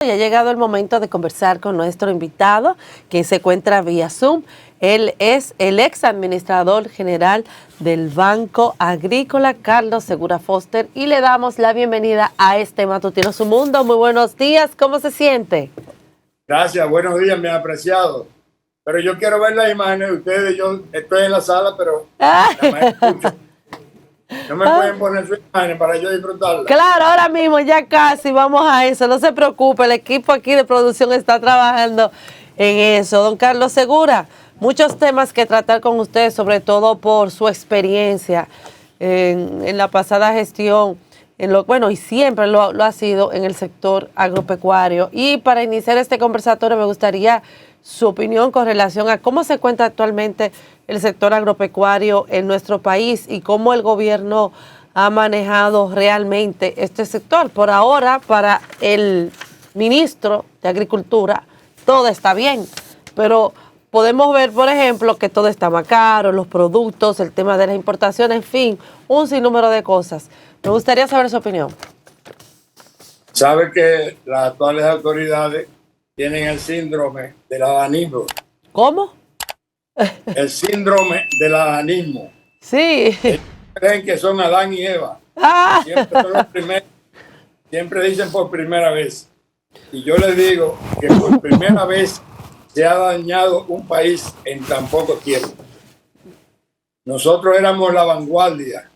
Ya ha llegado el momento de conversar con nuestro invitado, quien se encuentra vía Zoom. Él es el ex administrador general del Banco Agrícola, Carlos Segura Foster, y le damos la bienvenida a este Matutino Su Mundo. Muy buenos días, ¿cómo se siente? Gracias, buenos días, mi apreciado. Pero yo quiero ver las imágenes de ustedes. Yo estoy en la sala, pero nada más escucho. No me pueden poner sus imágenes para yo disfrutarla. Claro, ahora mismo ya casi vamos a eso. No se preocupe, el equipo aquí de producción está trabajando en eso. Don Carlos Segura, muchos temas que tratar con usted, sobre todo por su experiencia en la pasada gestión, y siempre lo ha sido en el sector agropecuario. Y para iniciar este conversatorio me gustaría su opinión con relación a cómo se encuentra actualmente el sector agropecuario en nuestro país y cómo el gobierno ha manejado realmente este sector. Por ahora, para el ministro de Agricultura, todo está bien, pero podemos ver, por ejemplo, que todo está más caro, los productos, el tema de las importaciones, en fin, un sinnúmero de cosas. Me gustaría saber su opinión. Sabe que las actuales autoridades tienen el síndrome del adanismo. ¿Cómo? El síndrome del adanismo. Sí. Ellos creen que son Adán y Eva. Siempre son los primeros. Siempre dicen por primera vez. Y yo les digo que por primera vez se ha dañado un país en tan poco tiempo. Nosotros éramos la vanguardia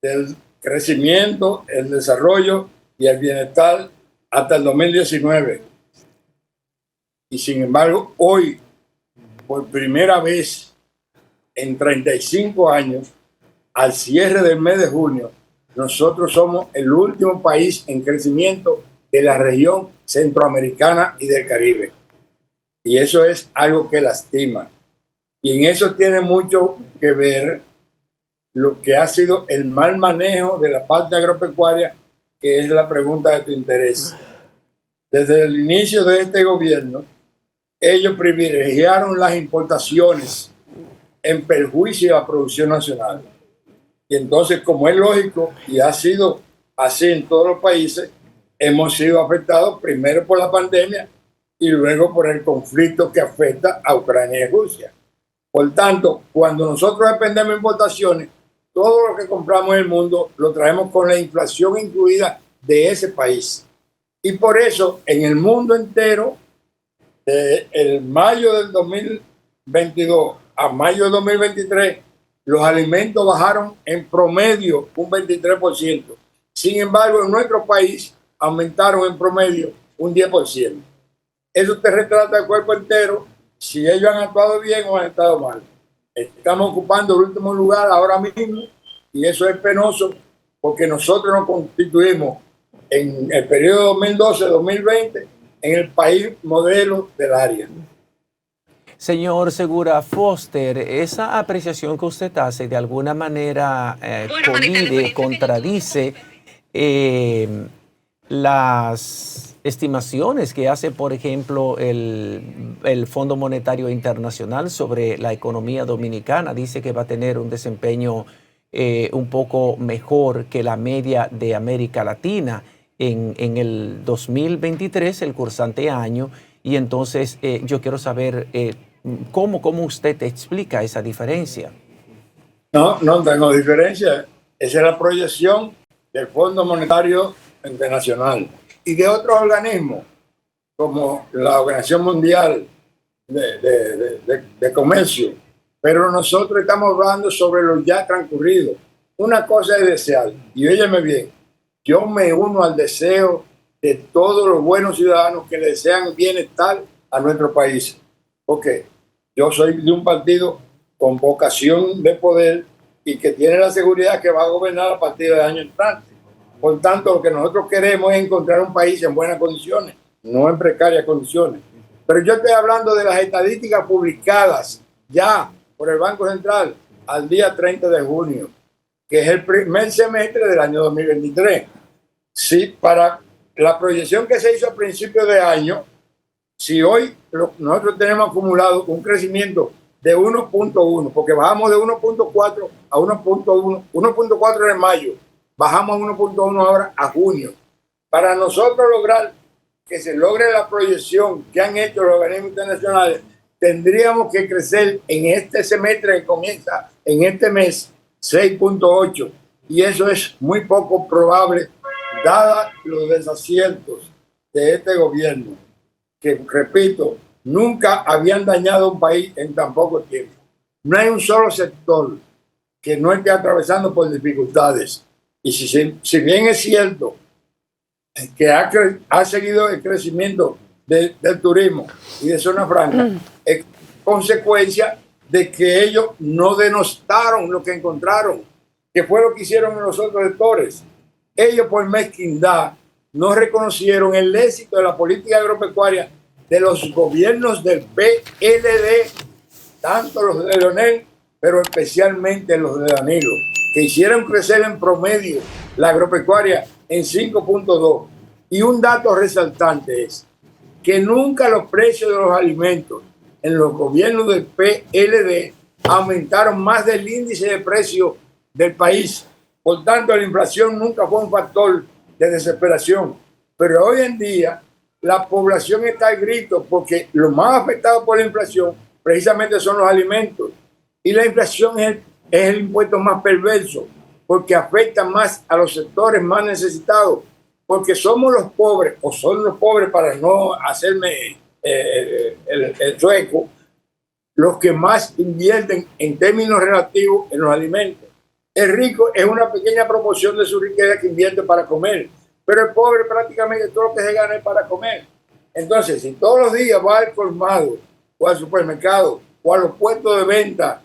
del crecimiento, el desarrollo y el bienestar hasta el 2019. Y sin embargo, hoy, por primera vez en 35 años, al cierre del mes de junio, nosotros somos el último país en crecimiento de la región centroamericana y del Caribe. Y eso es algo que lastima. Y en eso tiene mucho que ver lo que ha sido el mal manejo de la parte agropecuaria, que es la pregunta de tu interés. Desde el inicio de este gobierno, ellos privilegiaron las importaciones en perjuicio de la producción nacional. Y entonces, como es lógico, y ha sido así en todos los países, hemos sido afectados primero por la pandemia y luego por el conflicto que afecta a Ucrania y Rusia. Por tanto, cuando nosotros dependemos de importaciones, todo lo que compramos en el mundo lo traemos con la inflación incluida de ese país. Y por eso, en el mundo entero, el mayo del 2022 a mayo del 2023, los alimentos bajaron en promedio un 23%. Sin embargo, en nuestro país aumentaron en promedio un 10%. Eso te retrata el cuerpo entero, si ellos han actuado bien o han actuado mal. Estamos ocupando el último lugar ahora mismo y eso es penoso porque nosotros nos constituimos en el periodo 2012-2020 en el país modelo del área. Señor Segura Foster, esa apreciación que usted hace de alguna manera colide, contradice las estimaciones que hace, por ejemplo, el Fondo Monetario Internacional sobre la economía dominicana. Dice que va a tener un desempeño un poco mejor que la media de América Latina en el 2023, el cursante año. Y entonces yo quiero saber cómo usted explica esa diferencia. No tengo diferencia. Esa es la proyección del Fondo Monetario Internacional y de otros organismos como la Organización Mundial de Comercio. Pero nosotros estamos hablando sobre lo ya transcurrido. Una cosa es desear, y óyeme bien, yo me uno al deseo de todos los buenos ciudadanos que le desean bienestar a nuestro país. Porque yo soy de un partido con vocación de poder y que tiene la seguridad que va a gobernar a partir del año entrante. Por tanto, lo que nosotros queremos es encontrar un país en buenas condiciones, no en precarias condiciones. Pero yo estoy hablando de las estadísticas publicadas ya por el Banco Central al día 30 de junio, que es el primer semestre del año 2023. Sí, para la proyección que se hizo a principios de año, si hoy nosotros tenemos acumulado un crecimiento de 1.1, porque bajamos de 1.4 a 1.1, 1.4 en mayo, bajamos a 1.1 ahora a junio. Para nosotros lograr que se logre la proyección que han hecho los organismos internacionales, tendríamos que crecer en este semestre que comienza en este mes 6.8, y eso es muy poco probable dada los desaciertos de este gobierno, que repito, nunca habían dañado un país en tan poco tiempo. No hay un solo sector que no esté atravesando por dificultades. Y si bien es cierto que ha seguido el crecimiento del turismo y de zona franca, es consecuencia de que ellos no denostaron lo que encontraron, que fue lo que hicieron en los otros sectores. Ellos, por mezquindad, no reconocieron el éxito de la política agropecuaria de los gobiernos del PLD, tanto los de Leonel, pero especialmente los de Danilo, que hicieron crecer en promedio la agropecuaria en 5.2. Y un dato resaltante es que nunca los precios de los alimentos en los gobiernos del PLD aumentaron más del índice de precios del país. Por tanto, la inflación nunca fue un factor de desesperación. Pero hoy en día la población está al grito porque lo más afectado por la inflación precisamente son los alimentos. Y la inflación es el impuesto más perverso porque afecta más a los sectores más necesitados, porque somos los pobres, o son los pobres para no hacerme el sueco, los que más invierten en términos relativos en los alimentos. El rico es una pequeña proporción de su riqueza que invierte para comer, pero el pobre prácticamente todo lo que se gana es para comer. Entonces, si todos los días va al colmado o al supermercado o a los puestos de venta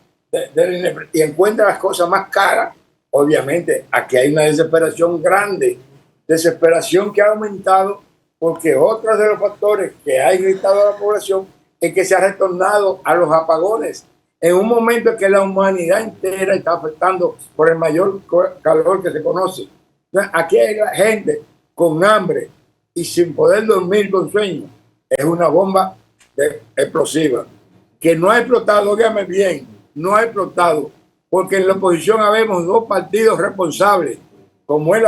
y encuentra las cosas más caras, obviamente aquí hay una desesperación grande, desesperación que ha aumentado porque otro de los factores que ha irritado a la población es que se ha retornado a los apagones en un momento en que la humanidad entera está afectando por el mayor calor que se conoce. Aquí hay gente con hambre y sin poder dormir con sueño. Es una bomba explosiva que no ha explotado, óigame bien, no ha explotado, porque en la oposición habemos dos partidos responsables, como es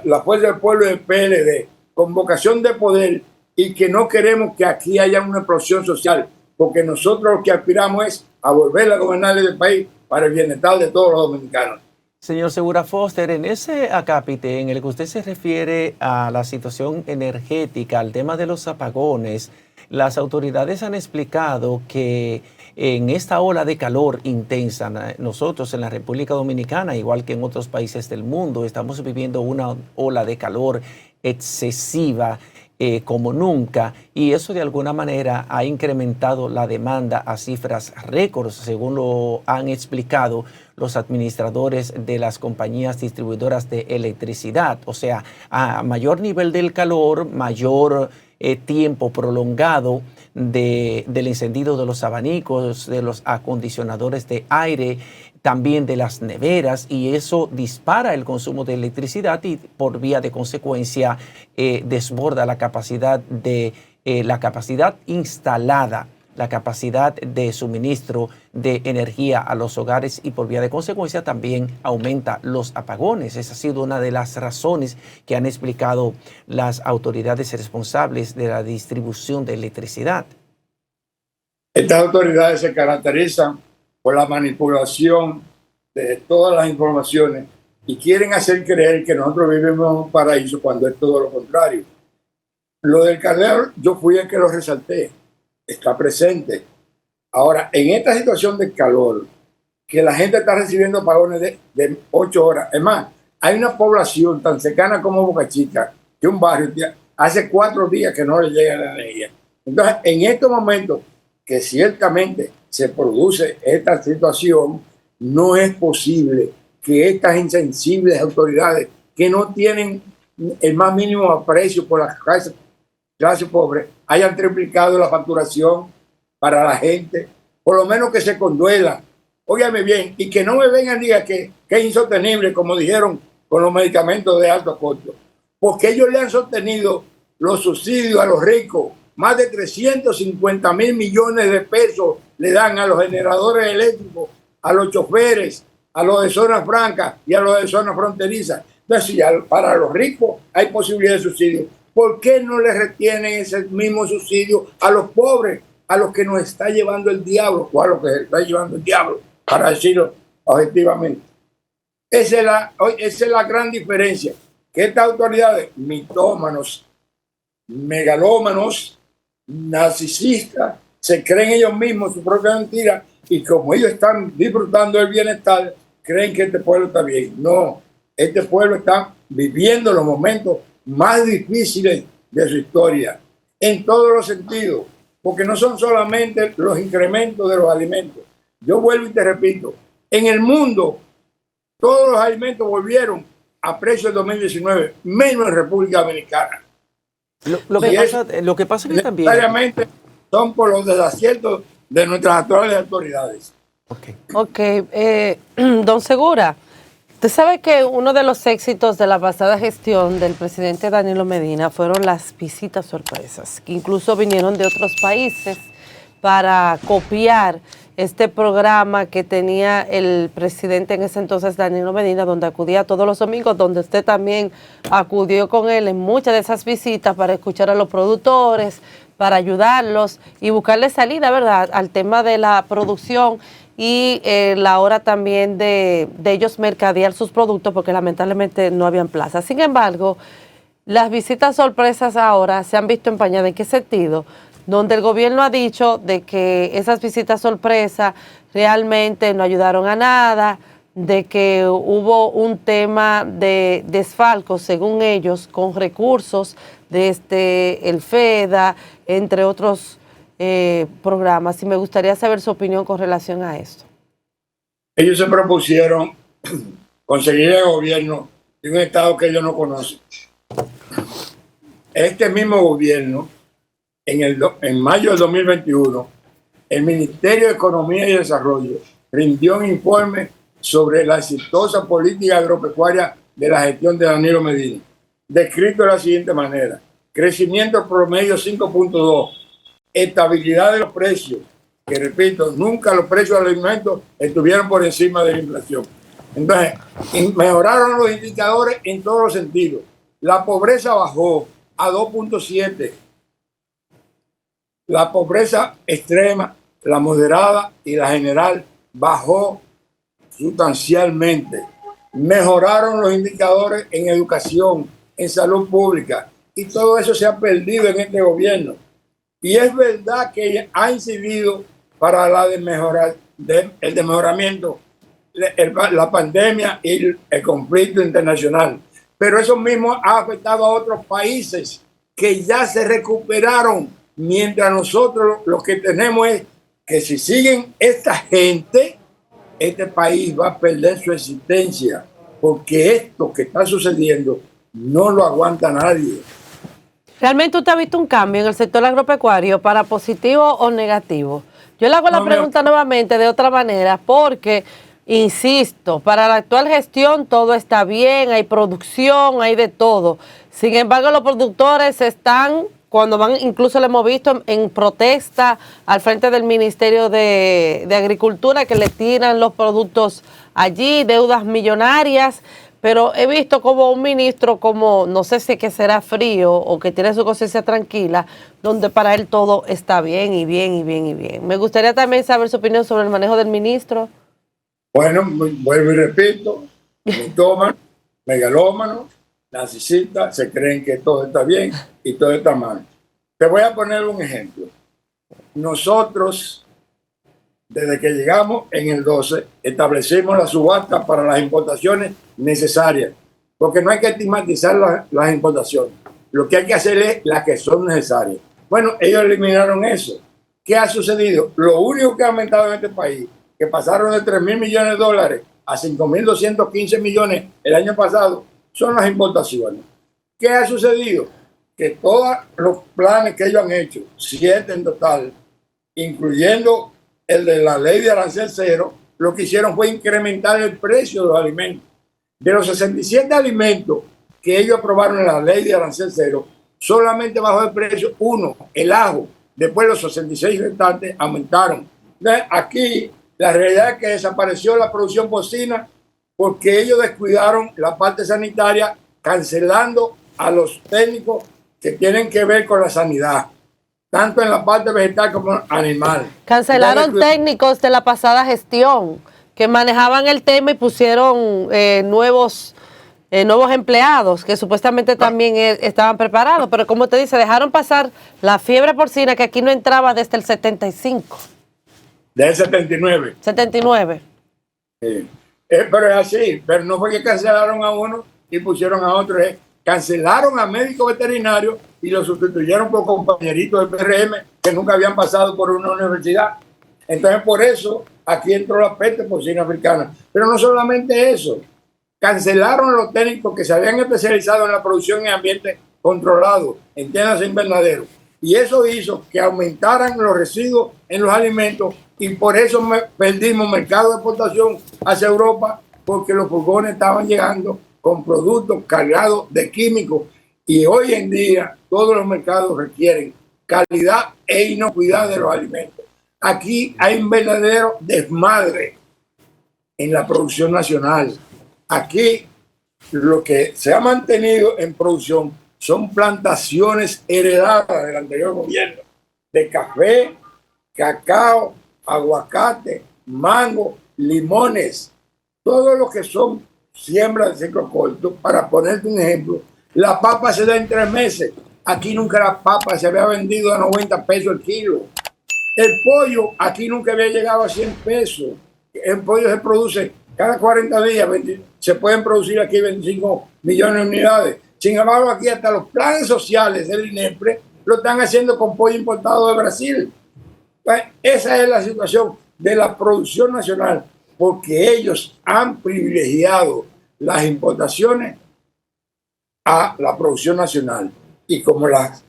la Fuerza del Pueblo y el PLD, con vocación de poder, y que no queremos que aquí haya una explosión social, porque nosotros lo que aspiramos es a volver a gobernar el país para el bienestar de todos los dominicanos. Señor Segura Foster, en ese acápite en el que usted se refiere a la situación energética, al tema de los apagones, las autoridades han explicado que en esta ola de calor intensa, nosotros en la República Dominicana, igual que en otros países del mundo, estamos viviendo una ola de calor excesiva como nunca, y eso de alguna manera ha incrementado la demanda a cifras récords, según lo han explicado los administradores de las compañías distribuidoras de electricidad. O sea, a mayor nivel del calor, mayor tiempo prolongado del encendido de los abanicos, de los acondicionadores de aire, también de las neveras, y eso dispara el consumo de electricidad y por vía de consecuencia desborda la capacidad instalada, la capacidad de suministro de energía a los hogares, y por vía de consecuencia también aumenta los apagones. Esa ha sido una de las razones que han explicado las autoridades responsables de la distribución de electricidad. Estas autoridades se caracterizan por la manipulación de todas las informaciones y quieren hacer creer que nosotros vivimos en un paraíso cuando es todo lo contrario. Lo del calor, yo fui el que lo resalté, está presente. Ahora, en esta situación de calor, que la gente está recibiendo apagones de 8 horas, es más, hay una población tan cercana como Boca Chica, que un barrio hace 4 días que no le llega la energía. Entonces, en estos momentos que ciertamente se produce esta situación, no es posible que estas insensibles autoridades que no tienen el más mínimo aprecio por la clase pobre hayan triplicado la facturación para la gente. Por lo menos que se conduelan. Óigame bien, y que no me vengan y digan que es insostenible, como dijeron con los medicamentos de alto costo, porque ellos le han sostenido los subsidios a los ricos. Más de 350.000 millones de pesos le dan a los generadores eléctricos, a los choferes, a los de zonas francas y a los de zonas fronterizas. Entonces, si para los ricos hay posibilidad de subsidio, ¿por qué no le retienen ese mismo subsidio a los pobres, a los que nos está llevando el diablo, o a los que está llevando el diablo, para decirlo objetivamente? Esa es la gran diferencia, que estas autoridades, mitómanos, megalómanos, narcisistas, se creen ellos mismos su propia mentira, y como ellos están disfrutando del bienestar, creen que este pueblo está bien. No, este pueblo está viviendo los momentos más difíciles de su historia, en todos los sentidos, porque no son solamente los incrementos de los alimentos. Yo vuelvo y te repito, en el mundo todos los alimentos volvieron a precio del 2019, menos en República Dominicana. Lo que pasa es que también necesariamente son por los desaciertos de nuestras actuales autoridades. Ok, don Segura, usted sabe que uno de los éxitos de la pasada gestión del presidente Danilo Medina fueron las visitas sorpresas, que incluso vinieron de otros países para copiar este programa que tenía el presidente en ese entonces, Danilo Medina, donde acudía todos los domingos, donde usted también acudió con él en muchas de esas visitas para escuchar a los productores, para ayudarlos y buscarle salida, ¿verdad?, al tema de la producción y la hora también de ellos mercadear sus productos, porque lamentablemente no habían plazas. Sin embargo, las visitas sorpresas ahora se han visto empañadas. ¿En qué sentido? Donde el gobierno ha dicho de que esas visitas sorpresa realmente no ayudaron a nada, de que hubo un tema de desfalco, según ellos, con recursos desde el FEDA, entre otros programas. Y me gustaría saber su opinión con relación a esto. Ellos se propusieron conseguir el gobierno de un estado que ellos no conocen. Este mismo gobierno, en mayo del 2021, el Ministerio de Economía y Desarrollo rindió un informe sobre la exitosa política agropecuaria de la gestión de Danilo Medina, descrito de la siguiente manera: crecimiento promedio 5.2, estabilidad de los precios, que repito, nunca los precios de los alimentos estuvieron por encima de la inflación. Entonces, mejoraron los indicadores en todos los sentidos. La pobreza bajó a 2.7. La pobreza extrema, la moderada y la general bajó sustancialmente. Mejoraron los indicadores en educación, en salud pública, y todo eso se ha perdido en este gobierno. Y es verdad que ha incidido para el mejoramiento la pandemia y el conflicto internacional, pero eso mismo ha afectado a otros países que ya se recuperaron, mientras nosotros lo que tenemos es que si siguen esta gente, este país va a perder su existencia, porque esto que está sucediendo no lo aguanta nadie. ¿Realmente usted ha visto un cambio en el sector agropecuario para positivo o negativo? Yo le hago la pregunta nuevamente de otra manera, porque, insisto, para la actual gestión todo está bien, hay producción, hay de todo. Sin embargo, los productores están, cuando van, incluso lo hemos visto en protesta al frente del Ministerio de Agricultura, que le tiran los productos allí, deudas millonarias. Pero he visto como un ministro, como no sé si que será frío o que tiene su conciencia tranquila, donde para él todo está bien y bien y bien y bien. Me gustaría también saber su opinión sobre el manejo del ministro. Bueno, vuelvo y repito, mitómanos, megalómanos, narcisistas, se creen que todo está bien y todo está mal. Te voy a poner un ejemplo. Nosotros, desde que llegamos en el 12, establecimos la subasta para las importaciones necesarias, porque no hay que estigmatizar las importaciones. Lo que hay que hacer es las que son necesarias. Bueno, ellos eliminaron eso. ¿Qué ha sucedido? Lo único que ha aumentado en este país, que pasaron de 3.000 millones de dólares a 5.215 millones el año pasado, son las importaciones. ¿Qué ha sucedido? Que todos los planes que ellos han hecho, 7 en total, incluyendo el de la ley de arancel cero, lo que hicieron fue incrementar el precio de los alimentos. De los 67 alimentos que ellos aprobaron en la ley de arancel cero, solamente bajó el precio uno, el ajo. Después los 66 restantes aumentaron. Entonces, aquí la realidad es que desapareció la producción porcina porque ellos descuidaron la parte sanitaria, cancelando a los técnicos que tienen que ver con la sanidad, tanto en la parte vegetal como animal. Cancelaron técnicos de la pasada gestión que manejaban el tema y pusieron nuevos empleados que supuestamente también estaban preparados, pero como te dice, dejaron pasar la fiebre porcina que aquí no entraba desde el 75. Del 79. 79. Sí. Pero es así, pero no fue que cancelaron a uno y pusieron a otro, cancelaron a médicos veterinarios y lo sustituyeron por compañeritos del PRM que nunca habían pasado por una universidad. Entonces por eso aquí entró la peste porcina africana. Pero no solamente eso, cancelaron los técnicos que se habían especializado en la producción en ambientes controlados, en tiendas de invernadero. Y eso hizo que aumentaran los residuos en los alimentos y por eso perdimos mercado de exportación hacia Europa, porque los furgones estaban llegando con productos cargados de químicos y hoy en día todos los mercados requieren calidad e inocuidad de los alimentos. Aquí hay un verdadero desmadre en la producción nacional. Aquí lo que se ha mantenido en producción son plantaciones heredadas del anterior gobierno de café, cacao, aguacate, mango, limones, todo lo que son siembras de ciclo corto. Para ponerte un ejemplo, la papa se da en 3 meses. Aquí nunca la papa se había vendido a 90 pesos el kilo. El pollo aquí nunca había llegado a 100 pesos. El pollo se produce cada 40 días, se pueden producir aquí 25 millones de unidades. Sin embargo, aquí hasta los planes sociales del INEPRE lo están haciendo con pollo importado de Brasil. Pues esa es la situación de la producción nacional, porque ellos han privilegiado las importaciones a la producción nacional. Y como las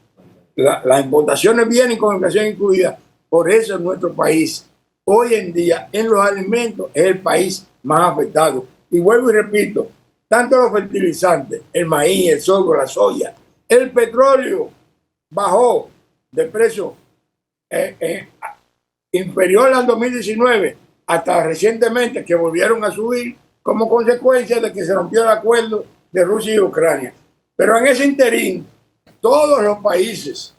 importaciones vienen con inflación incluida, por eso en nuestro país, hoy en día, en los alimentos, es el país más afectado. Y vuelvo y repito, tanto los fertilizantes, el maíz, el sorgo, la soya, el petróleo bajó de precio inferior al 2019 hasta recientemente, que volvieron a subir como consecuencia de que se rompió el acuerdo de Rusia y Ucrania. Pero en ese interín, todos los países,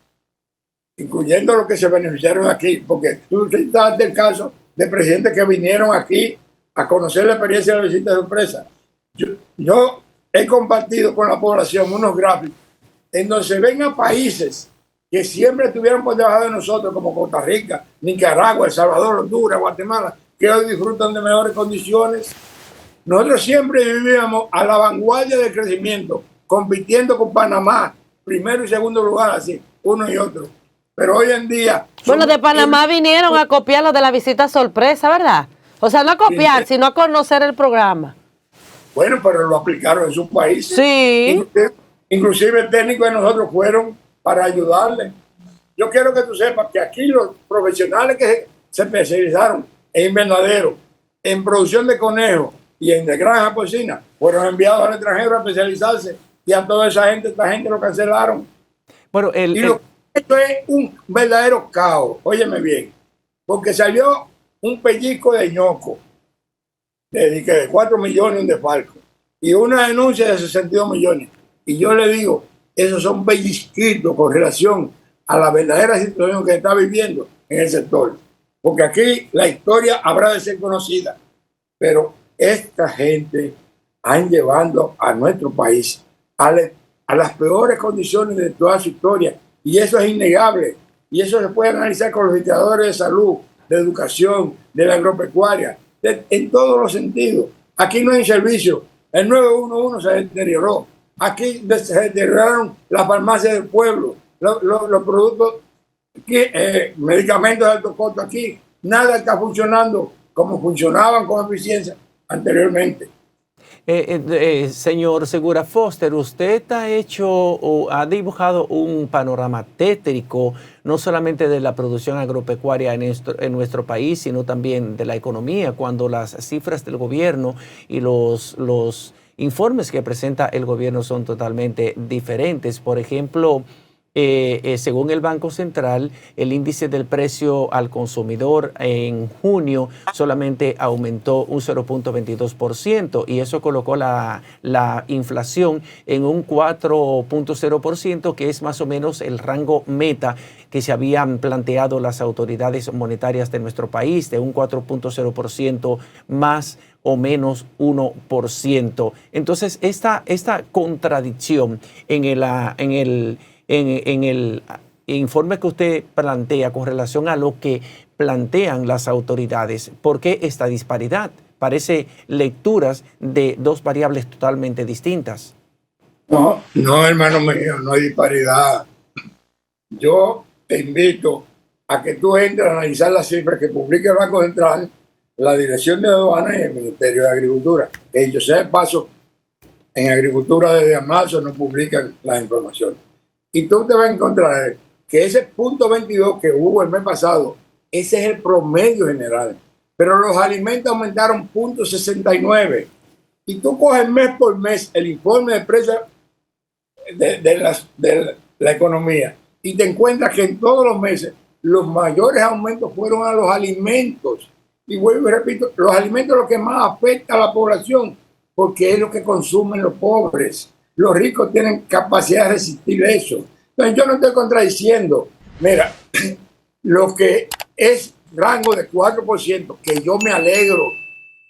incluyendo los que se beneficiaron aquí, porque tú citaste el caso de presidentes que vinieron aquí a conocer la experiencia de la visita de sorpresa. Yo he compartido con la población unos gráficos en donde se ven a países que siempre estuvieron por debajo de nosotros, como Costa Rica, Nicaragua, El Salvador, Honduras, Guatemala, que hoy disfrutan de mejores condiciones. Nosotros siempre vivíamos a la vanguardia del crecimiento, compitiendo con Panamá, primero y segundo lugar, así, uno y otro. Pero hoy en día... Bueno, de Panamá vinieron a copiar lo de la visita sorpresa, ¿verdad? O sea, no a copiar, sino a conocer el programa. Bueno, pero lo aplicaron en sus países. Sí. Inclusive técnicos de nosotros fueron para ayudarle. Yo quiero que tú sepas que aquí los profesionales que se especializaron en invernadero, en producción de conejos y en de granja porcina, fueron enviados al extranjero a especializarse y a toda esa gente, esta gente lo cancelaron. Bueno, esto es un verdadero caos, óyeme bien, porque salió un pellizco de ñoco de 4 millones, un desfalco, y una denuncia de 62 millones. Y yo le digo, esos son pellizquitos con relación a la verdadera situación que está viviendo en el sector. Porque aquí la historia habrá de ser conocida, pero esta gente han llevado a nuestro país a las peores condiciones de toda su historia. Y eso es innegable. Y eso se puede analizar con los indicadores de salud, de educación, de la agropecuaria, en todos los sentidos. Aquí no hay servicio. El 911 se deterioró. Aquí se deterioraron las farmacias del pueblo, los productos, medicamentos de alto costo aquí. Nada está funcionando como funcionaban con eficiencia anteriormente. Señor Segura Foster, usted ha hecho o ha dibujado un panorama tétrico, no solamente de la producción agropecuaria en nuestro país, sino también de la economía, cuando las cifras del gobierno y los informes que presenta el gobierno son totalmente diferentes. Por ejemplo, según el Banco Central, el índice del precio al consumidor en junio solamente aumentó un 0.22% y eso colocó la inflación en un 4.0%, que es más o menos el rango meta que se habían planteado las autoridades monetarias de nuestro país, de un 4.0% más o menos 1%. Entonces, esta contradicción en el informe que usted plantea con relación a lo que plantean las autoridades, ¿por qué esta disparidad? Parece lecturas de dos variables totalmente distintas. No, no, hermano mío, no hay disparidad. Yo te invito a que tú entres a analizar las cifras que publica el Banco Central, la Dirección de Aduanas y el Ministerio de Agricultura. Que ellos sea de paso, en Agricultura desde marzo no publican la información. Y tú te vas a encontrar que ese punto 22 que hubo el mes pasado, ese es el promedio general. Pero los alimentos aumentaron punto 69. Y tú coges mes por mes el informe de precios de la economía y te encuentras que en todos los meses los mayores aumentos fueron a los alimentos. Y vuelvo y repito, los alimentos es lo que más afecta a la población, porque es lo que consumen los pobres. Los ricos tienen capacidad de resistir eso. Entonces yo no estoy contradiciendo. Mira, lo que es rango de 4%, que yo me alegro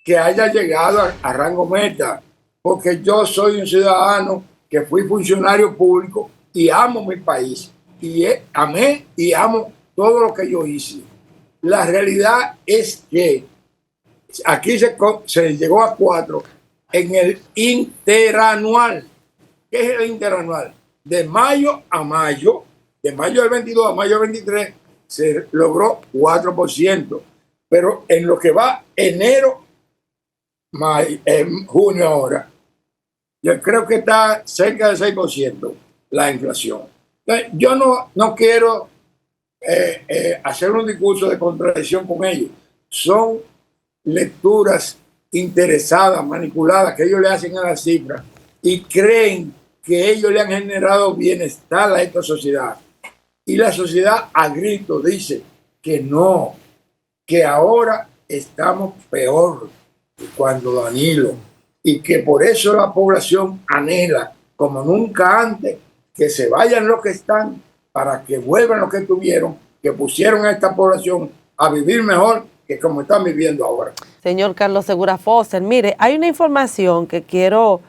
que haya llegado a rango meta, porque yo soy un ciudadano que fui funcionario público y amo mi país. Y amé y amo todo lo que yo hice. La realidad es que aquí se llegó a 4 en el interanual. ¿Qué es el interanual? De mayo a mayo, de mayo del 22 a mayo del 23, se logró 4%. Pero en lo que va enero, junio ahora, yo creo que está cerca del 6% la inflación. Entonces, yo no quiero hacer un discurso de contradicción con ellos. Son lecturas interesadas, manipuladas, que ellos le hacen a las cifras y creen que ellos le han generado bienestar a esta sociedad. Y la sociedad a grito dice que no, que ahora estamos peor que cuando Danilo, y que por eso la población anhela, como nunca antes, que se vayan los que están para que vuelvan los que tuvieron, que pusieron a esta población a vivir mejor que como están viviendo ahora. Señor Carlos Segura Foster, mire, hay una información que quiero,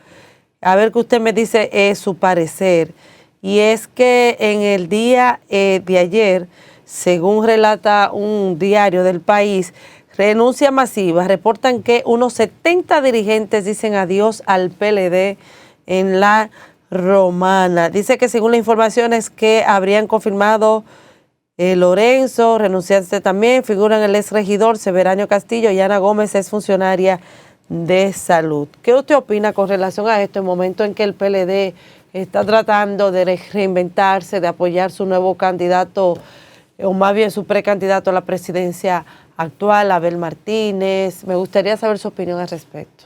a ver que usted me dice su parecer, y es que en el día de ayer, según relata un diario del país, renuncia masiva, reportan que unos 70 dirigentes dicen adiós al PLD en la Romana. Dice que según la información es que habrían confirmado Lorenzo, renunciante también, figuran el ex regidor Severanio Castillo y Ana Gómez es funcionaria de salud. ¿Qué usted opina con relación a esto en el momento en que el PLD está tratando de reinventarse, de apoyar su nuevo candidato, o más bien su precandidato a la presidencia actual, Abel Martínez? Me gustaría saber su opinión al respecto.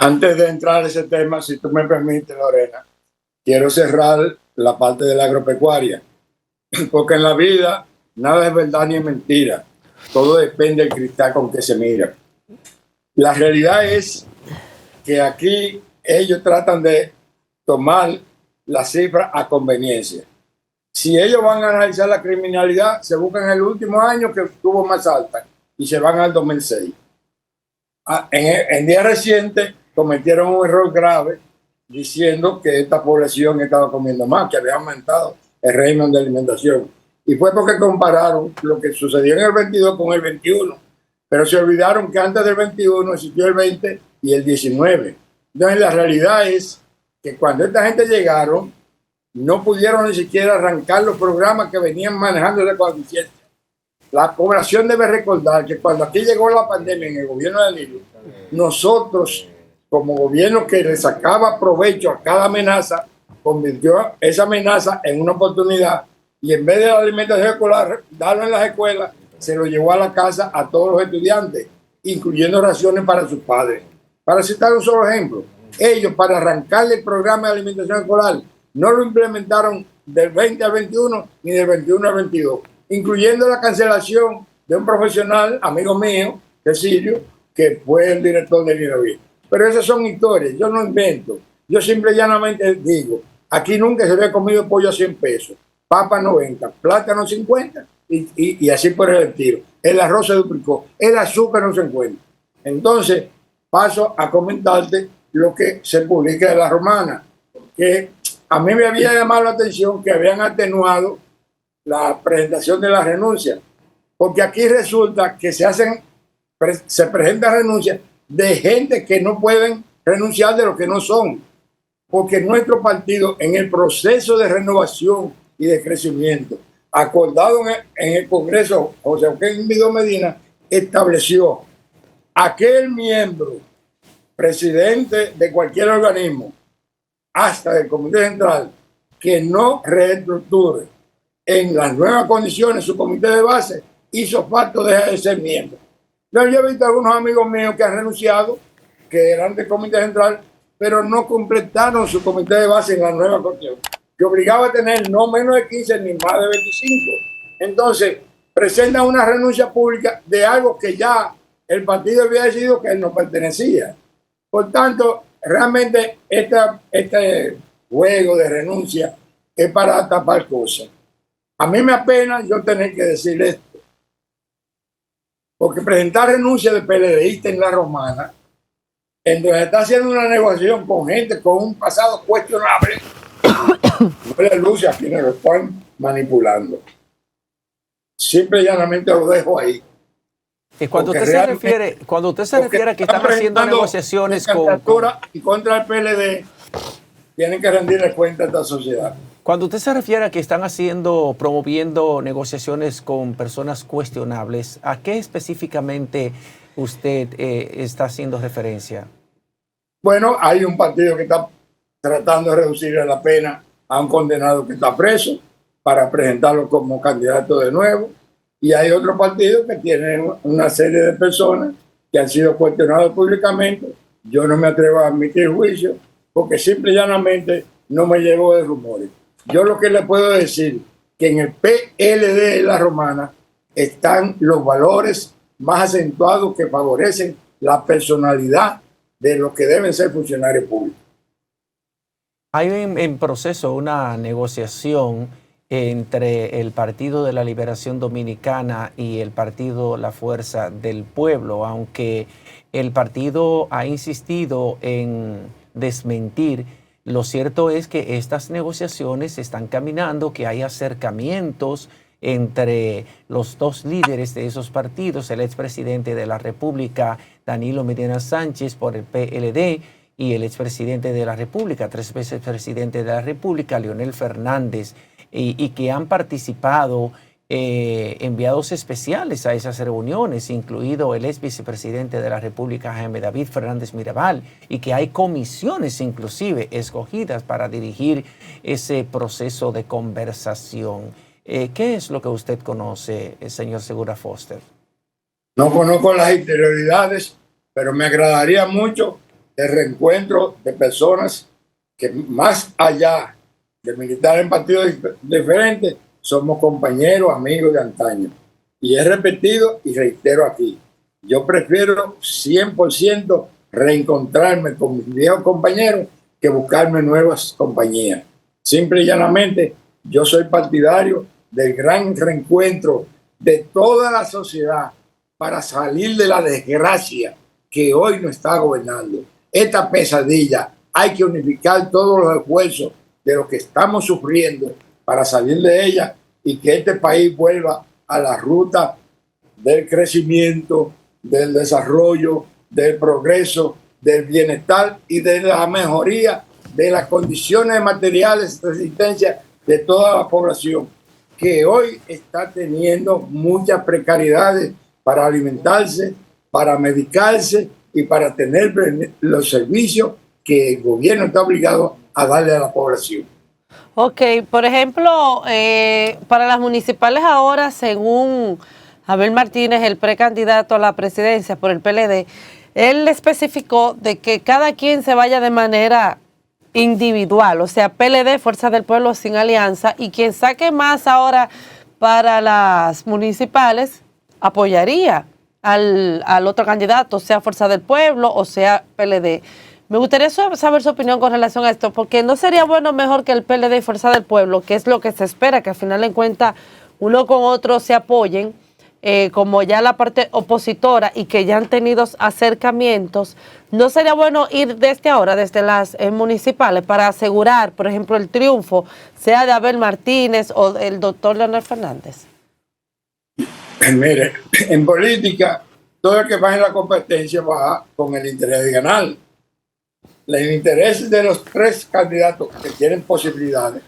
Antes de entrar a ese tema, si tú me permites, Lorena, quiero cerrar la parte de la agropecuaria, porque en la vida nada es verdad ni es mentira, todo depende del cristal con que se mira. La realidad es que aquí ellos tratan de tomar la cifra a conveniencia. Si ellos van a analizar la criminalidad, se buscan el último año que estuvo más alta y se van al 2006. En días recientes cometieron un error grave diciendo que esta población estaba comiendo más, que había aumentado el régimen de alimentación. Y fue porque compararon lo que sucedió en el 22 con el 21. Pero se olvidaron que antes del 21 existió el 20 y el 19. Entonces la realidad es que cuando esta gente llegaron, no pudieron ni siquiera arrancar los programas que venían manejando ese coeficiente. La población debe recordar que cuando aquí llegó la pandemia en el gobierno de Danilo, nosotros, como gobierno que le sacaba provecho a cada amenaza, convirtió esa amenaza en una oportunidad y en vez de la alimentación escolar, darlo en las escuelas, se lo llevó a la casa a todos los estudiantes, incluyendo raciones para sus padres. Para citar un solo ejemplo, ellos para arrancarle el programa de alimentación escolar no lo implementaron del 20 al 21 ni del 21 al 22, incluyendo la cancelación de un profesional, amigo mío, Cecilio, que fue el director del INAVI. Pero esas son historias, yo no invento. Yo simple y llanamente digo, aquí nunca se había comido pollo a 100 pesos, papa 90, plátano 50 y así por el estilo. El arroz se duplicó, el azúcar no se encuentra. Entonces, paso a comentarte lo que se publica de La Romana, que a mí me había llamado la atención que habían atenuado la presentación de la renuncia, porque aquí resulta que se presentan renuncias de gente que no pueden renunciar de lo que no son, porque nuestro partido en el proceso de renovación y de crecimiento acordado en el Congreso, José Eugenio Vidó Medina estableció aquel miembro, presidente de cualquier organismo, hasta del Comité Central, que no reestructure en las nuevas condiciones su comité de base, hizo facto de ser miembro. Yo he visto algunos amigos míos que han renunciado, que eran del Comité Central, pero no completaron su comité de base en la nueva constitución, que obligaba a tener no menos de 15 ni más de 25. Entonces, presentan una renuncia pública de algo que ya el partido había decidido que él no pertenecía. Por tanto, realmente este juego de renuncia es para tapar cosas. A mí me apena yo tener que decir esto, porque presentar renuncia de PLDista en La Romana, en donde está haciendo una negociación con gente con un pasado cuestionable, no le luce a quienes lo están manipulando. Simple y llanamente lo dejo ahí. Y cuando usted se refiere a que están haciendo negociaciones y contra el PLD, tienen que rendirle cuenta a esta sociedad. Cuando usted se refiere a que están promoviendo negociaciones con personas cuestionables, ¿a qué específicamente usted está haciendo referencia? Bueno, hay un partido que está tratando de reducirle la pena a un condenado que está preso para presentarlo como candidato de nuevo. Y hay otro partido que tiene una serie de personas que han sido cuestionadas públicamente. Yo no me atrevo a admitir juicio porque simple y llanamente no me llevo de rumores. Yo lo que le puedo decir que en el PLD de La Romana están los valores más acentuados que favorecen la personalidad de los que deben ser funcionarios públicos. Hay en proceso una negociación entre el Partido de la Liberación Dominicana y el Partido La Fuerza del Pueblo, aunque el partido ha insistido en desmentir. Lo cierto es que estas negociaciones están caminando, que hay acercamientos entre los dos líderes de esos partidos, el expresidente de la República, Danilo Medina Sánchez, por el PLD, y el expresidente de la República, 3 veces presidente de la República, Leonel Fernández, y que han participado enviados especiales a esas reuniones, incluido el ex vicepresidente de la República, Jaime David Fernández Mirabal, y que hay comisiones inclusive escogidas para dirigir ese proceso de conversación. ¿Qué es lo que usted conoce, señor Segura Foster? No conozco las interioridades, pero me agradaría mucho el reencuentro de personas que más allá de militar en partidos diferentes, somos compañeros, amigos de antaño. Y he repetido y reitero aquí, yo prefiero 100% reencontrarme con mis viejos compañeros que buscarme nuevas compañías. Simple y llanamente, yo soy partidario del gran reencuentro de toda la sociedad para salir de la desgracia que hoy nos está gobernando. Esta pesadilla, hay que unificar todos los esfuerzos de lo que estamos sufriendo para salir de ella y que este país vuelva a la ruta del crecimiento, del desarrollo, del progreso, del bienestar y de la mejoría de las condiciones materiales de resistencia de toda la población, que hoy está teniendo muchas precariedades para alimentarse, para medicarse y para tener los servicios que el gobierno está obligado a darle a la población. Ok, por ejemplo, para las municipales ahora, según Abel Martínez, el precandidato a la presidencia por el PLD, él especificó de que cada quien se vaya de manera individual, o sea, PLD, Fuerza del Pueblo sin alianza, y quien saque más ahora para las municipales apoyaría al otro candidato, sea Fuerza del Pueblo o sea PLD. Me gustaría saber su opinión con relación a esto, porque no sería bueno mejor que el PLD y Fuerza del Pueblo, que es lo que se espera, que al final en cuenta uno con otro se apoyen, como ya la parte opositora y que ya han tenido acercamientos. ¿No sería bueno ir desde ahora, desde las municipales, para asegurar, por ejemplo, el triunfo, sea de Abel Martínez o del doctor Leonel Fernández? Mire, en política, todo el que va en la competencia va con el interés de ganar. El interés de los tres candidatos que tienen posibilidades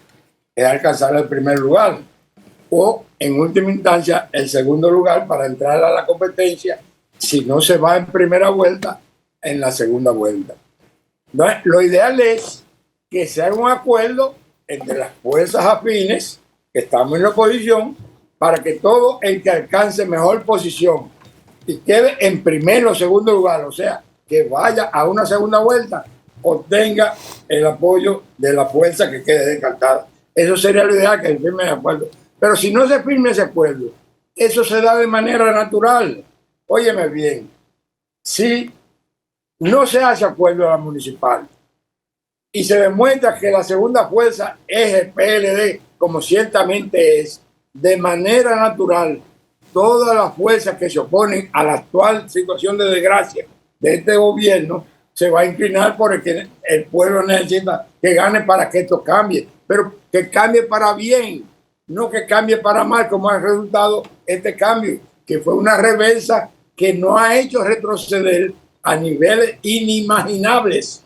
es alcanzar el primer lugar o, en última instancia, el segundo lugar para entrar a la competencia si no se va en primera vuelta, en la segunda vuelta. Entonces, lo ideal es que se haga un acuerdo entre las fuerzas afines que estamos en la oposición para que todo el que alcance mejor posición y quede en primer o segundo lugar, o sea, que vaya a una segunda vuelta, obtenga el apoyo de la fuerza que quede descartada. Eso sería lo ideal, que se firme de acuerdo. Pero si no se firme ese acuerdo, eso se da de manera natural. Óyeme bien, si no se hace acuerdo a la municipal y se demuestra que la segunda fuerza es el PLD, como ciertamente es, de manera natural, todas las fuerzas que se oponen a la actual situación de desgracia de este gobierno se va a inclinar por el que el pueblo necesita que gane para que esto cambie, pero que cambie para bien, no que cambie para mal, como ha resultado este cambio, que fue una reversa que no ha hecho retroceder a niveles inimaginables.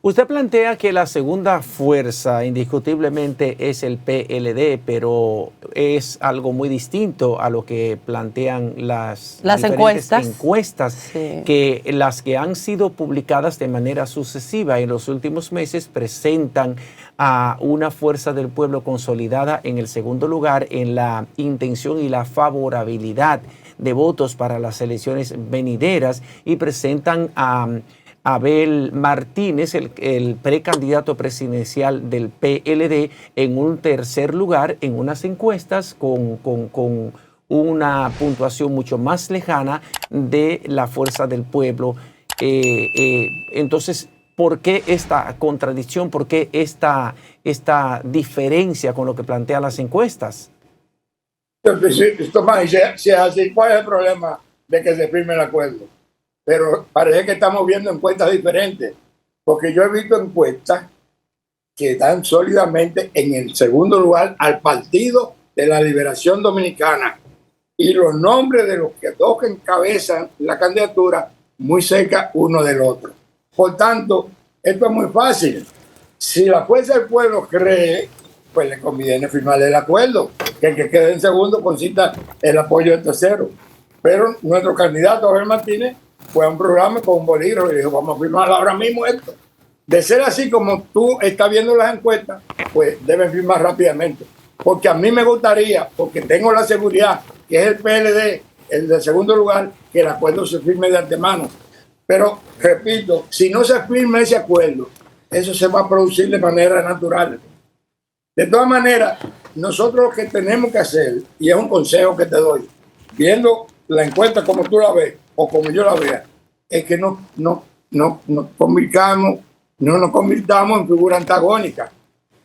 Usted plantea que la segunda fuerza indiscutiblemente es el PLD, pero es algo muy distinto a lo que plantean las encuestas sí, que las que han sido publicadas de manera sucesiva en los últimos meses presentan a una Fuerza del Pueblo consolidada en el segundo lugar en la intención y la favorabilidad de votos para las elecciones venideras, y presentan a Abel Martínez, el precandidato presidencial del PLD, en un tercer lugar en unas encuestas con una puntuación mucho más lejana de la Fuerza del Pueblo. Entonces, ¿por qué esta contradicción? ¿Por qué esta diferencia con lo que plantean las encuestas? Tomás, si es así, ¿cuál es el problema de que se firme el acuerdo? Pero parece que estamos viendo encuestas diferentes, porque yo he visto encuestas que dan sólidamente en el segundo lugar al Partido de la Liberación Dominicana y los nombres de los que dos que encabezan la candidatura muy cerca uno del otro. Por tanto, esto es muy fácil. Si la Fuerza del Pueblo cree, pues le conviene firmar el acuerdo, que el que quede en segundo consiga el apoyo del tercero. Pero nuestro candidato, Abel Martínez, fue a un programa con un bolígrafo y dijo, vamos a firmar ahora mismo esto. De ser así como tú estás viendo las encuestas, pues deben firmar rápidamente. Porque a mí me gustaría, porque tengo la seguridad que es el PLD, el de segundo lugar, que el acuerdo se firme de antemano. Pero, repito, si no se firma ese acuerdo, eso se va a producir de manera natural. De todas maneras, nosotros lo que tenemos que hacer, y es un consejo que te doy, viendo la encuesta como tú la ves, o como yo la vea, es que no nos convirtamos en figura antagónica.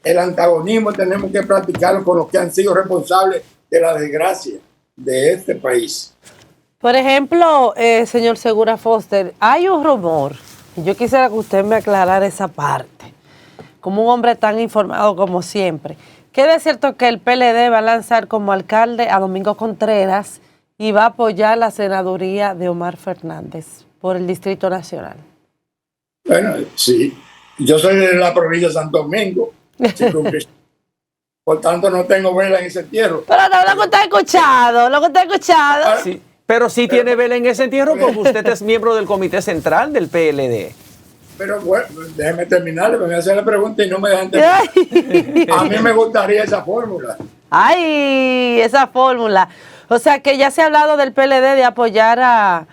El antagonismo tenemos que practicarlo con los que han sido responsables de la desgracia de este país. Por ejemplo, señor Segura Foster, hay un rumor, y yo quisiera que usted me aclarara esa parte, como un hombre tan informado como siempre, que es cierto que el PLD va a lanzar como alcalde a Domingo Contreras y va a apoyar la senaduría de Omar Fernández por el Distrito Nacional. Bueno, sí. Yo soy de la provincia de Santo Domingo. Por tanto, no tengo vela en ese entierro. Pero no, lo que está escuchado. Sí, pero sí tiene vela en ese entierro porque usted es miembro del comité central del PLD. Pero bueno, déjeme terminar, me voy a hacer la pregunta y no me dejan terminar. A mí me gustaría esa fórmula. Ay, esa fórmula. O sea que ya se ha hablado del PLD de apoyar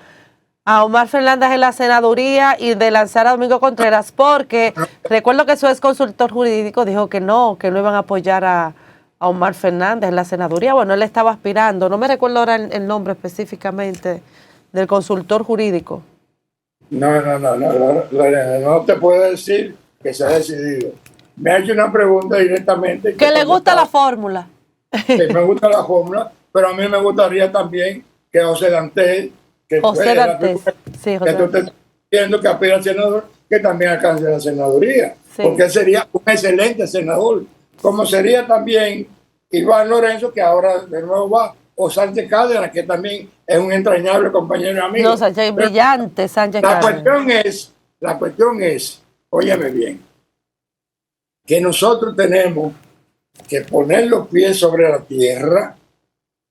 a Omar Fernández en la senaduría y de lanzar a Domingo Contreras, porque recuerdo que su ex consultor jurídico dijo que no iban a apoyar a Omar Fernández en la senaduría. Bueno, él estaba aspirando, no me recuerdo ahora el nombre específicamente del consultor jurídico. No te puedo decir que se ha decidido. Me ha hecho una pregunta directamente. Que le gusta la fórmula. Sí, me gusta la fórmula, pero a mí me gustaría también que José Dantes, que tú estás diciendo que aspira al senador, que también alcance la senaduría, porque él sería un excelente senador, como sería también Iván Lorenzo, que ahora de nuevo va, o Sánchez Cárdenas, que también es un entrañable compañero y amigo. No, Sánchez es brillante, Sánchez Cárdenas. La cuestión es, óyeme bien, que nosotros tenemos que poner los pies sobre la tierra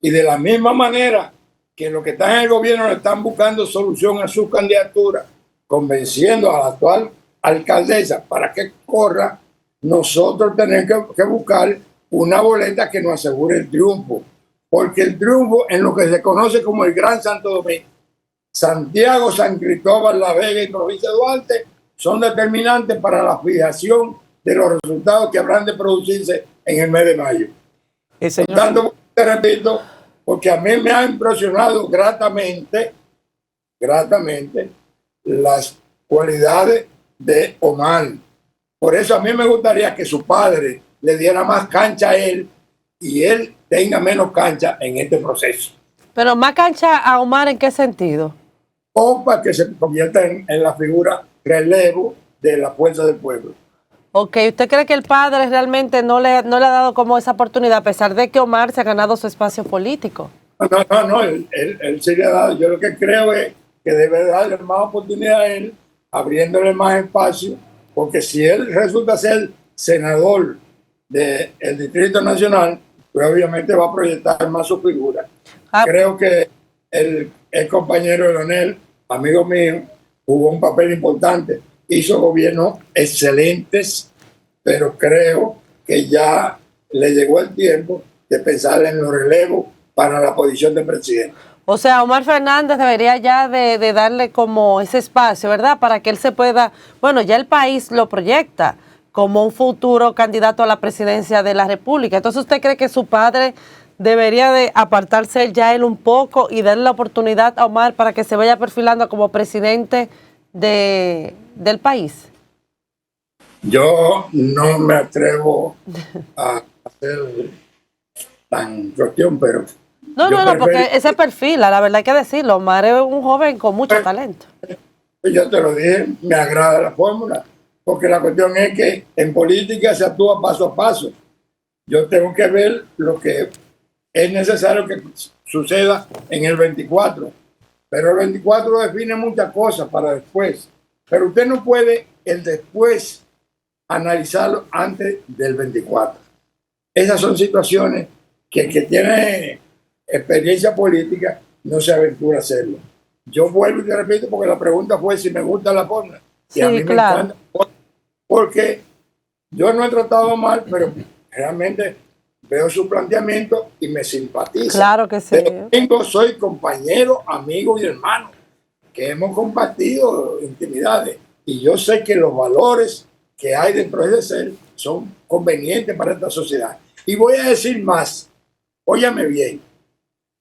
y de la misma manera que los que están en el gobierno le están buscando solución a su candidatura, convenciendo a la actual alcaldesa para que corra, nosotros tenemos que buscar una boleta que nos asegure el triunfo, porque el triunfo en lo que se conoce como el Gran Santo Domingo, Santiago, San Cristóbal, La Vega y Provincia de Duarte son determinantes para la fijación de los resultados que habrán de producirse en el mes de mayo. Tanto, te repito, porque a mí me ha impresionado gratamente las cualidades de Omar. Por eso a mí me gustaría que su padre le diera más cancha a él y él tenga menos cancha en este proceso. Pero más cancha a Omar, ¿en qué sentido? O para que se convierta en la figura relevo de la fuerza del pueblo. Ok, ¿usted cree que el padre realmente no le ha dado como esa oportunidad, a pesar de que Omar se ha ganado su espacio político? No, él sí le ha dado. Yo lo que creo es que debe darle más oportunidad a él, abriéndole más espacio, porque si él resulta ser senador del Distrito Nacional, pues obviamente va a proyectar más su figura. Creo que el compañero Leonel, amigo mío, jugó un papel importante. Hizo gobiernos excelentes, pero creo que ya le llegó el tiempo de pensar en los relevos para la posición de presidente. O sea, Omar Fernández debería ya de darle como ese espacio, ¿verdad? Para que él se pueda, bueno, ya el país lo proyecta como un futuro candidato a la presidencia de la República. Entonces, ¿usted cree que su padre debería de apartarse ya él un poco y darle la oportunidad a Omar para que se vaya perfilando como presidente del país? Yo no me atrevo a hacer tan cuestión, pero... No, porque ese perfil, la verdad hay que decirlo, Omar es un joven con mucho talento. Yo te lo dije, me agrada la fórmula, porque la cuestión es que en política se actúa paso a paso. Yo tengo que ver lo que es necesario que suceda en el 24, pero el 24 define muchas cosas para después. Pero usted no puede el después analizarlo antes del 24. Esas son situaciones que el que tiene experiencia política no se aventura a hacerlo. Yo vuelvo y te repito porque la pregunta fue si me gusta la fórmula. Y a mí me encanta porque yo no he tratado mal, pero realmente veo su planteamiento y me simpatiza. Claro que sí. Yo soy compañero, amigo y hermano, que hemos compartido intimidades. Y yo sé que los valores que hay dentro de ese ser son convenientes para esta sociedad. Y voy a decir más, óyame bien,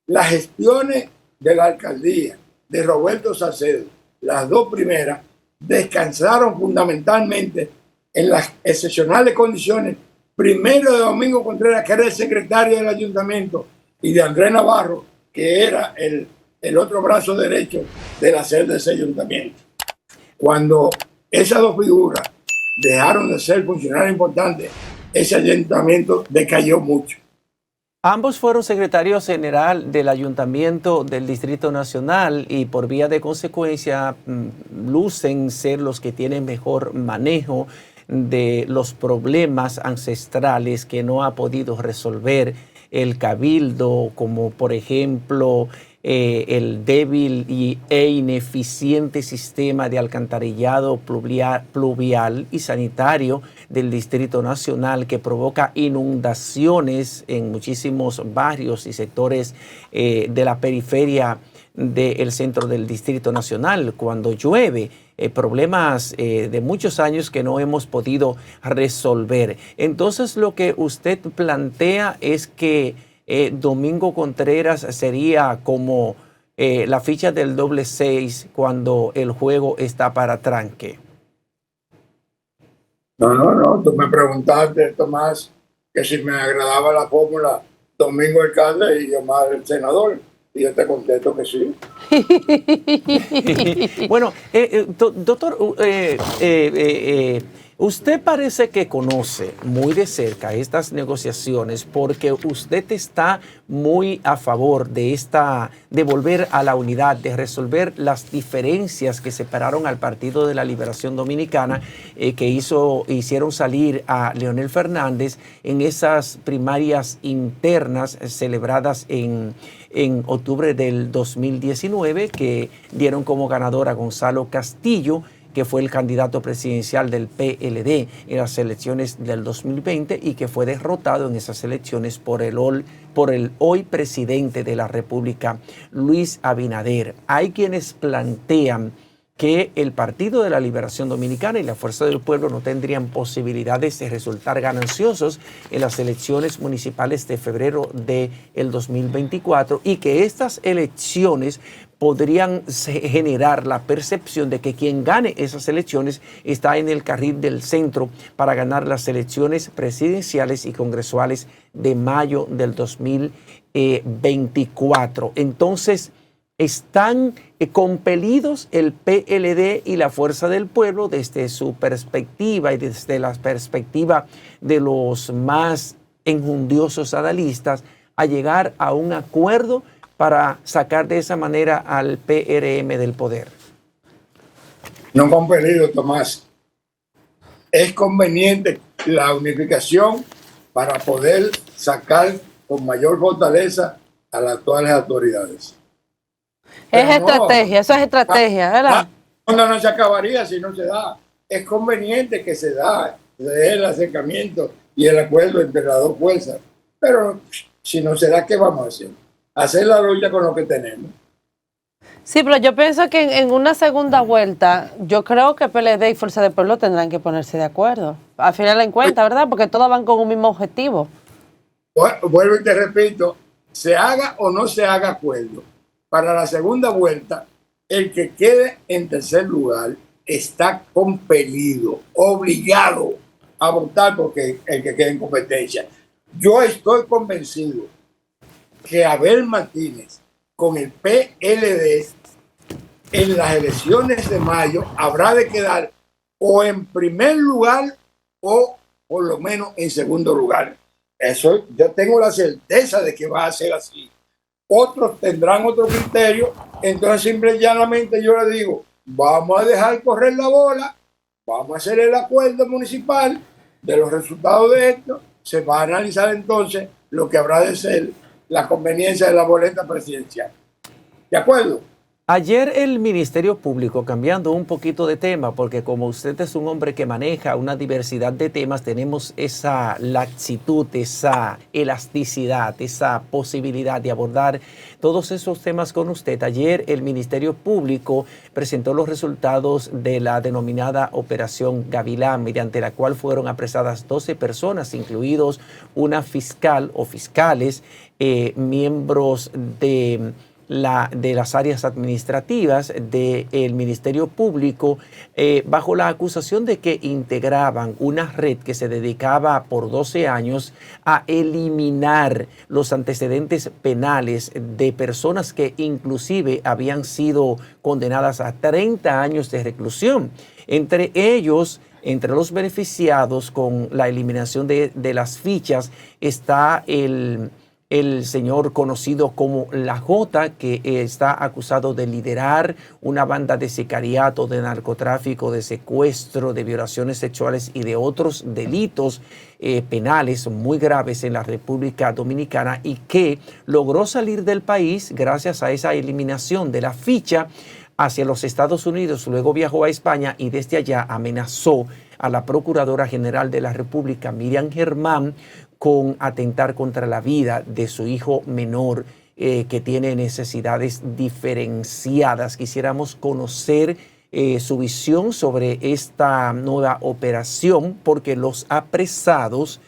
las gestiones de la alcaldía de Roberto Salcedo, las dos primeras, descansaron fundamentalmente en las excepcionales condiciones, primero de Domingo Contreras, que era el secretario del ayuntamiento, y de Andrés Navarro, que era el otro brazo derecho del hacer de ese ayuntamiento. Cuando esas dos figuras dejaron de ser funcionarios importantes, ese ayuntamiento decayó mucho. Ambos fueron secretarios general del Ayuntamiento del Distrito Nacional y por vía de consecuencia lucen ser los que tienen mejor manejo de los problemas ancestrales que no ha podido resolver el Cabildo, como por ejemplo el débil e ineficiente sistema de alcantarillado pluvial y sanitario del Distrito Nacional, que provoca inundaciones en muchísimos barrios y sectores de la periferia del centro del Distrito Nacional cuando llueve. Problemas de muchos años que no hemos podido resolver. Entonces lo que usted plantea es que Domingo Contreras sería como la ficha del doble 6 cuando el juego está para tranque. No. Tú me preguntaste, Tomás, que si me agradaba la fórmula Domingo Alcalde y Omar el senador. Y yo te contesto que sí. Bueno, doctor, usted parece que conoce muy de cerca estas negociaciones porque usted está muy a favor de volver a la unidad, de resolver las diferencias que separaron al Partido de la Liberación Dominicana, que hicieron salir a Leonel Fernández en esas primarias internas celebradas en octubre del 2019, que dieron como ganador a Gonzalo Castillo, que fue el candidato presidencial del PLD en las elecciones del 2020 y que fue derrotado en esas elecciones por el hoy presidente de la República, Luis Abinader. Hay quienes plantean que el Partido de la Liberación Dominicana y la Fuerza del Pueblo no tendrían posibilidades de resultar gananciosos en las elecciones municipales de febrero del 2024 y que estas elecciones podrían generar la percepción de que quien gane esas elecciones está en el carril del centro para ganar las elecciones presidenciales y congresuales de mayo del 2024. Entonces, están compelidos el PLD y la Fuerza del Pueblo desde su perspectiva y desde la perspectiva de los más enjundiosos analistas a llegar a un acuerdo para sacar de esa manera al PRM del poder. No compelido, Tomás. Es conveniente la unificación para poder sacar con mayor fortaleza a las actuales autoridades. Es estrategia, eso es estrategia, ¿verdad? No se acabaría si no se da. Es conveniente que se dé el acercamiento y el acuerdo entre las dos fuerzas. Pero si no se da, ¿qué vamos a hacer? Hacer la lucha con lo que tenemos. Sí, pero yo pienso que en una segunda vuelta, yo creo que PLD y Fuerza del Pueblo tendrán que ponerse de acuerdo. Al final en cuenta, ¿verdad? Porque todos van con un mismo objetivo. Vuelvo y te repito, se haga o no se haga acuerdo. Para la segunda vuelta, el que quede en tercer lugar está compelido, obligado a votar porque el que quede en competencia. Yo estoy convencido que Abel Martínez con el PLD en las elecciones de mayo habrá de quedar o en primer lugar o por lo menos en segundo lugar. Eso yo tengo la certeza de que va a ser así. Otros tendrán otro criterio, entonces simple y llanamente yo le digo, vamos a dejar correr la bola, vamos a hacer el acuerdo municipal de los resultados de esto, se va a analizar entonces lo que habrá de ser la conveniencia de la boleta presidencial. ¿De acuerdo? Ayer el Ministerio Público, cambiando un poquito de tema, porque como usted es un hombre que maneja una diversidad de temas, tenemos esa laxitud, esa elasticidad, esa posibilidad de abordar todos esos temas con usted. Ayer el Ministerio Público presentó los resultados de la denominada Operación Gavilán, mediante la cual fueron apresadas 12 personas, incluidos una fiscal o fiscales, miembros de las áreas administrativas del Ministerio Público, bajo la acusación de que integraban una red que se dedicaba por 12 años a eliminar los antecedentes penales de personas que inclusive habían sido condenadas a 30 años de reclusión. Entre ellos, entre los beneficiados con la eliminación de las fichas, está el señor conocido como La Jota, que está acusado de liderar una banda de sicariato, de narcotráfico, de secuestro, de violaciones sexuales y de otros delitos penales muy graves en la República Dominicana, y que logró salir del país gracias a esa eliminación de la ficha hacia los Estados Unidos. Luego viajó a España y desde allá amenazó a la Procuradora General de la República, Miriam Germán, con atentar contra la vida de su hijo menor que tiene necesidades diferenciadas. Quisiéramos conocer su visión sobre esta nueva operación, porque los apresados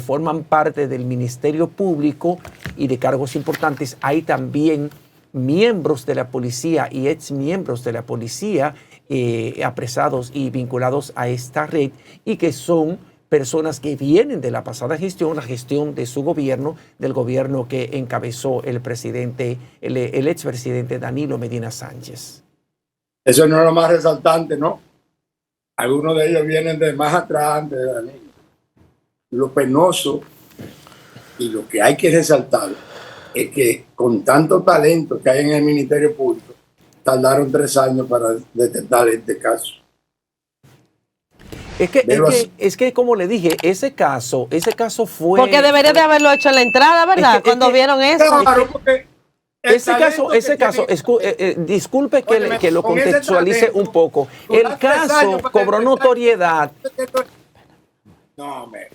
forman parte del Ministerio Público y de cargos importantes. Hay también miembros de la policía y exmiembros de la policía apresados y vinculados a esta red, y que son personas que vienen de la pasada gestión, la gestión de su gobierno, del gobierno que encabezó el presidente, el expresidente Danilo Medina Sánchez. Eso no es lo más resaltante, ¿no? Algunos de ellos vienen de más atrás, antes de Danilo. Lo penoso y lo que hay que resaltar es que con tanto talento que hay en el Ministerio Público, tardaron 3 años para detectar este caso. Es que como le dije, ese caso fue... Porque debería de haberlo hecho en la entrada, ¿verdad? Cuando vieron eso. Claro, porque disculpe que lo contextualice un poco. El caso cobró notoriedad.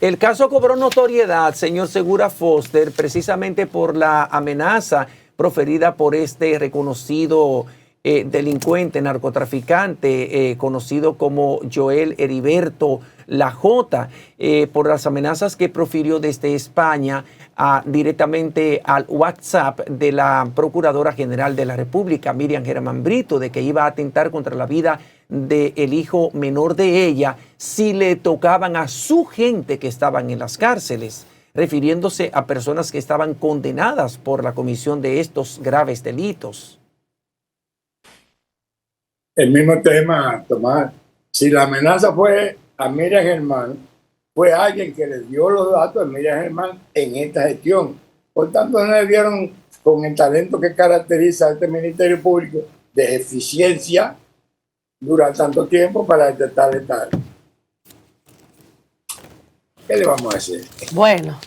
El caso cobró notoriedad, señor Segura Foster, precisamente por la amenaza proferida por este reconocido delincuente, narcotraficante, conocido como Joel Heriberto Lajota, por las amenazas que profirió desde España directamente al WhatsApp de la Procuradora General de la República, Miriam Germán Brito, de que iba a atentar contra la vida del hijo menor de ella si le tocaban a su gente que estaban en las cárceles, refiriéndose a personas que estaban condenadas por la comisión de estos graves delitos. El mismo tema, Tomás. Si la amenaza fue a Miriam Germán, fue alguien que le dio los datos a Miriam Germán en esta gestión. Por tanto, no le dieron, con el talento que caracteriza a este Ministerio Público, de eficiencia, durar tanto tiempo para detectar tal. ¿Qué le vamos a hacer? Bueno,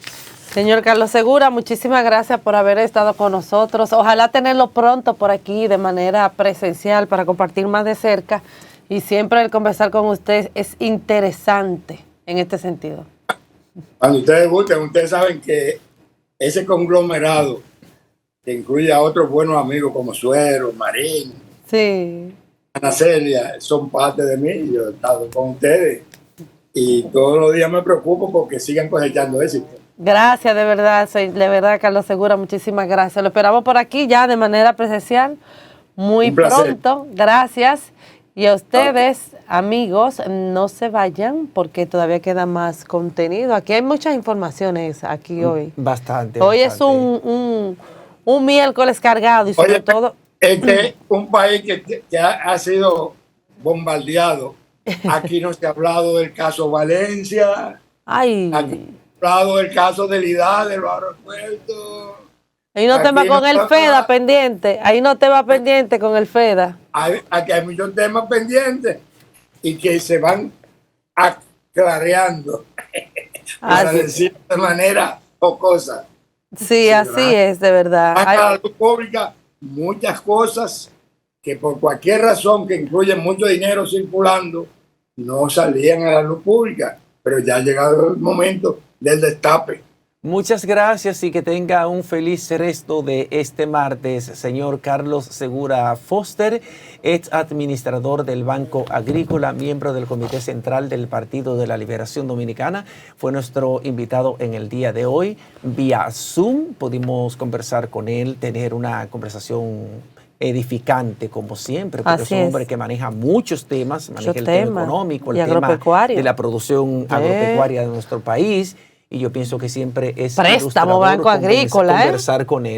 señor Carlos Segura, muchísimas gracias por haber estado con nosotros. Ojalá tenerlo pronto por aquí de manera presencial para compartir más de cerca. Y siempre el conversar con usted es interesante en este sentido. Cuando ustedes gusten, ustedes saben que ese conglomerado que incluye a otros buenos amigos como Suero, Marín, sí, Ana Celia, son parte de mí. Yo he estado con ustedes y todos los días me preocupo porque sigan cosechando éxito. Gracias, de verdad, Carlos Segura, muchísimas gracias. Lo esperamos por aquí ya de manera presencial muy pronto. Gracias. Y a ustedes, amigos, no se vayan porque todavía queda más contenido. Aquí hay muchas informaciones aquí hoy. Bastante. Hoy es un miércoles cargado y sobre todo... Este es un país que ha sido bombardeado. Aquí no se ha hablado del caso Valencia. Ay. Aquí no se ha hablado del caso del IDA, del aeropuerto. Ahí no te va con el FEDA pendiente. Ahí no te va pendiente con el FEDA. Aquí hay muchos temas pendientes y que se van aclareando, para decir de manera jocosa. Sí, así es, de verdad. Hay la luz pública muchas cosas que por cualquier razón que incluyen mucho dinero circulando no salían a la luz pública, pero ya ha llegado el momento del destape. Muchas gracias y que tenga un feliz resto de este martes, señor Carlos Segura Foster, ex administrador del Banco Agrícola, miembro del Comité Central del Partido de la Liberación Dominicana. Fue nuestro invitado en el día de hoy. Vía Zoom pudimos conversar con él, tener una conversación edificante como siempre, porque es un hombre que maneja muchos temas, maneja el tema económico, el tema de la producción agropecuaria de nuestro país. Y yo pienso que siempre es préstamo Banco Agrícola, conversar con él.